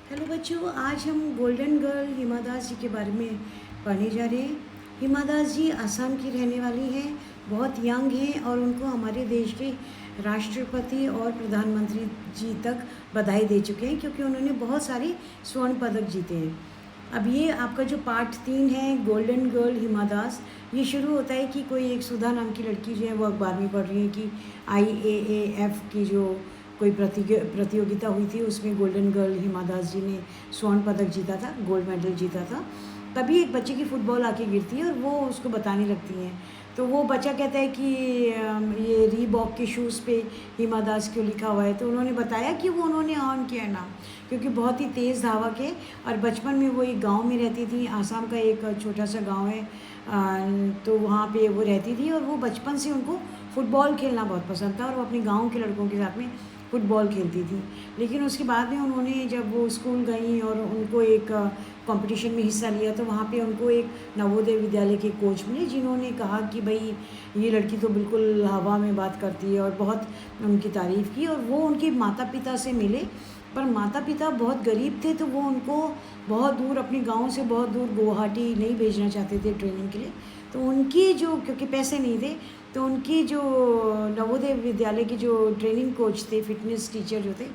Hello बच्चों, आज हम गोल्डन गर्ल हिमा दास जी के बारे में पढ़ने जा रहे हैं। हिमा दास जी असम की रहने वाली हैं, बहुत यंग हैं और उनको हमारे देश के राष्ट्रपति और प्रधानमंत्री जी तक बधाई दे चुके हैं क्योंकि उन्होंने बहुत सारे स्वर्ण पदक जीते हैं। अब ये आपका जो पार्ट 3 है गोल्डन गर्ल हिमा दास, ये शुरू होता है कि कोई एक सुधा नाम की लड़की जो है वो अखबार में पढ़ रही है कि IAAF की जो कोई प्रतियोगिता हुई थी उसमें गोल्डन गर्ल हिमा दास जी ने स्वर्ण पदक जीता था, गोल्ड मेडल जीता था। तभी एक बच्चे की फ़ुटबॉल आके गिरती है और वो उसको बताने लगती हैं। तो वो बच्चा कहता है कि ये रीबॉक के शूज़ पे हिमा दास क्यों लिखा हुआ है। तो उन्होंने बताया कि वो उन्होंने अर्न किया है नाम, क्योंकि बहुत ही तेज़ धावक है और बचपन में वो एक गांव में रहती थी। आसाम का एक छोटा सा गांव है, तो वहाँ पे वो रहती थी और वो बचपन से उनको फ़ुटबॉल खेलना बहुत पसंद था और वो अपने गांव के लड़कों के साथ में फ़ुटबॉल खेलती थी। लेकिन उसके बाद में उन्होंने जब वो स्कूल गई और उनको एक कंपटीशन में हिस्सा लिया तो वहाँ पे उनको एक नवोदय विद्यालय के कोच मिले जिन्होंने कहा कि भाई ये लड़की तो बिल्कुल हवा में बात करती है और बहुत उनकी तारीफ़ की। और वो उनके माता पिता से मिले, पर माता पिता बहुत गरीब थे तो वो उनको बहुत दूर, अपने गांव से बहुत दूर गुवाहाटी नहीं भेजना चाहते थे ट्रेनिंग के लिए। तो उनकी जो, क्योंकि पैसे नहीं थे, तो उनकी जो नवोदय विद्यालय के जो ट्रेनिंग कोच थे, फिटनेस टीचर जो थे,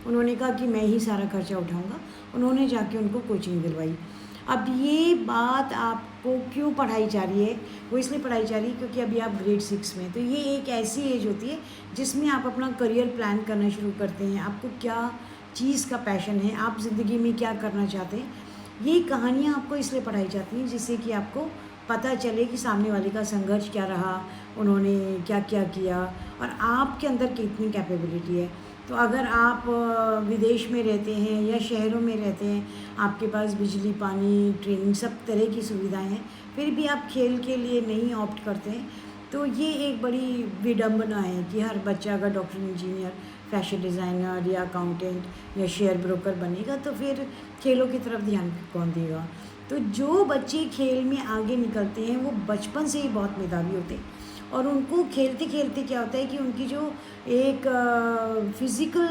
उन्होंने कहा कि मैं ही सारा खर्चा उठाऊंगा। उन्होंने जाके उनको कोचिंग दिलवाई। अब ये बात आपको क्यों पढ़ाई जा रही है, वो इसलिए पढ़ाई जा रही है क्योंकि अभी आप ग्रेड 6 में, तो ये एक ऐसी एज होती है जिसमें आप अपना करियर प्लान करना शुरू करते हैं। आपको क्या चीज़ का पैशन है, आप ज़िंदगी में क्या करना चाहते हैं, ये कहानियाँ आपको इसलिए पढ़ाई जाती हैं जिससे कि आपको पता चले कि सामने वाले का संघर्ष क्या रहा, उन्होंने क्या क्या किया और आपके अंदर कितनी कैपेबिलिटी है। तो अगर आप विदेश में रहते हैं या शहरों में रहते हैं, आपके पास बिजली, पानी, ट्रेनिंग, सब तरह की सुविधाएं हैं, फिर भी आप खेल के लिए नहीं ऑप्ट करते हैं, तो ये एक बड़ी विडंबना है कि हर बच्चा अगर डॉक्टर, इंजीनियर, फैशन डिज़ाइनर या अकाउंटेंट या शेयर ब्रोकर बनेगा तो फिर खेलों की तरफ ध्यान कौन देगा। तो जो बच्चे खेल में आगे निकलते हैं वो बचपन से ही बहुत मेधावी होते हैं और उनको खेलते खेलते क्या होता है कि उनकी जो एक फिज़िकल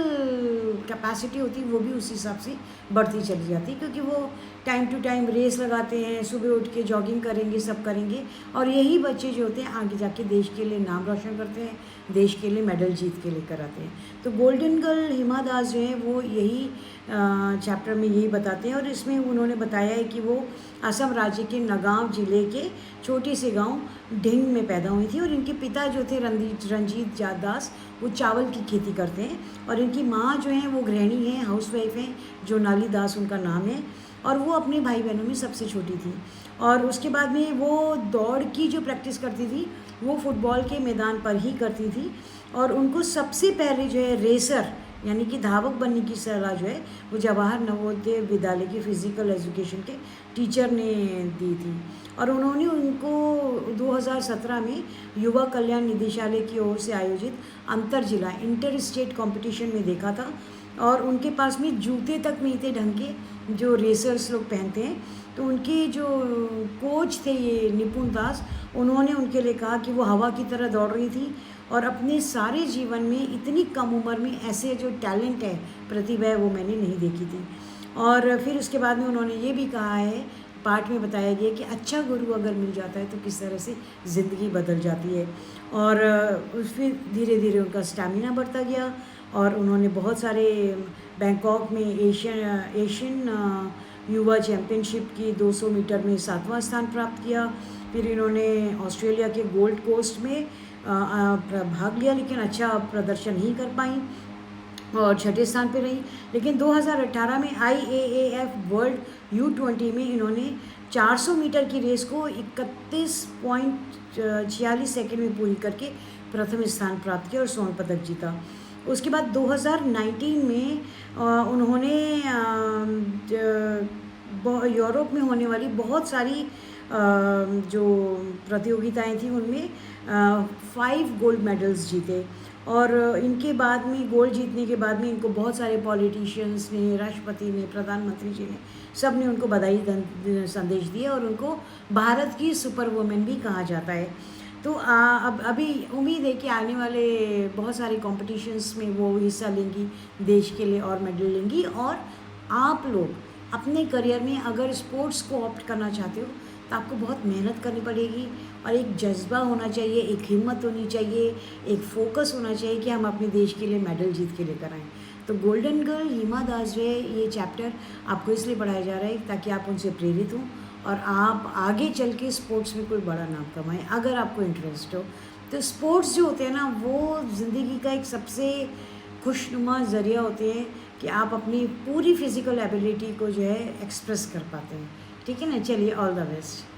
कैपेसिटी होती है वो भी उस हिसाब से बढ़ती चली जाती है, क्योंकि वो टाइम टू टाइम रेस लगाते हैं, सुबह उठ के जॉगिंग करेंगे, सब करेंगे। और यही बच्चे जो होते हैं आगे जाके देश के लिए नाम रोशन करते हैं, देश के लिए मेडल जीत के लेकर आते हैं। तो गोल्डन गर्ल हिमा दास जो है वो यही चैप्टर में यही बताते हैं और इसमें उन्होंने बताया है कि वो असम राज्य के नगांव जिले के छोटे से गांव ढिंग में पैदा हुई थी और इनके पिता जो थे रंजीत दास, वो चावल की खेती करते हैं और इनकी माँ जो हैं वो गृहिणी हैं, हाउसवाइफ हैं, जो नाली दास उनका नाम है। और वो अपने भाई बहनों में सबसे छोटी थी और उसके बाद में वो दौड़ की जो प्रैक्टिस करती थी वो फुटबॉल के मैदान पर ही करती थी। और उनको सबसे पहले जो है रेसर यानी कि धावक बनने की सलाह जो है वो जवाहर नवोदय विद्यालय की फ़िज़िकल एजुकेशन के टीचर ने दी थी। और उन्होंने उनको 2017 में युवा कल्याण निदेशालय की ओर से आयोजित अंतर जिला इंटर स्टेट कॉम्पिटिशन में देखा था और उनके पास में जूते तक नहीं थे ढंग के जो रेसर्स लोग पहनते हैं। तो उनके जो कोच थे ये निपुण दास, उन्होंने उनके लिए कहा कि वो हवा की तरह दौड़ रही थी और अपने सारे जीवन में इतनी कम उम्र में ऐसे जो टैलेंट है, प्रतिभा है, वो मैंने नहीं देखी थी। और फिर उसके बाद में उन्होंने ये भी कहा है, पाठ में बताया गया कि अच्छा गुरु अगर मिल जाता है तो किस तरह से ज़िंदगी बदल जाती है। और फिर धीरे धीरे उनका स्टैमिना बढ़ता गया और उन्होंने बहुत सारे बैंकॉक में एशियन युवा चैम्पियनशिप की 200 मीटर में 7वां स्थान प्राप्त किया। फिर इन्होंने ऑस्ट्रेलिया के गोल्ड कोस्ट में भाग लिया लेकिन अच्छा प्रदर्शन नहीं कर पाई और छठे स्थान पर रही। लेकिन 2018 में IAAF वर्ल्ड U20 में इन्होंने 400 मीटर की रेस को 31.46 सेकेंड में पूरी करके प्रथम स्थान प्राप्त किया और स्वर्ण पदक जीता। उसके बाद 2019 में उन्होंने यूरोप में होने वाली बहुत सारी जो प्रतियोगिताएं थी उनमें 5 गोल्ड मेडल्स जीते। और इनके बाद में गोल्ड जीतने के बाद में इनको बहुत सारे पॉलिटिशियंस ने, राष्ट्रपति ने, प्रधानमंत्री जी ने, सब ने उनको बधाई संदेश दिए और उनको भारत की सुपर वुमेन भी कहा जाता है। तो अब अभी उम्मीद है कि आने वाले बहुत सारे कॉम्पिटिशन्स में वो हिस्सा लेंगी, देश के लिए और मेडल लेंगी और आप लोग अपने करियर में अगर स्पोर्ट्स को ऑप्ट करना चाहते हो तो आपको बहुत मेहनत करनी पड़ेगी और एक जज्बा होना चाहिए, एक हिम्मत होनी चाहिए, एक फोकस होना चाहिए कि हम अपने देश के लिए मेडल जीत के लेकर आएँ। तो गोल्डन गर्ल हिमा दास जो है, ये चैप्टर आपको इसलिए पढ़ाया जा रहा है ताकि आप उनसे प्रेरित हों और आप आगे चल के स्पोर्ट्स में कोई बड़ा नाम कमाएं अगर आपको इंटरेस्ट हो। तो स्पोर्ट्स जो होते हैं ना, वो ज़िंदगी का एक सबसे खुशनुमा ज़रिया होते हैं कि आप अपनी पूरी फिज़िकल एबिलिटी को जो है एक्सप्रेस कर पाते हैं। ठीक है ना, चलिए ऑल द बेस्ट।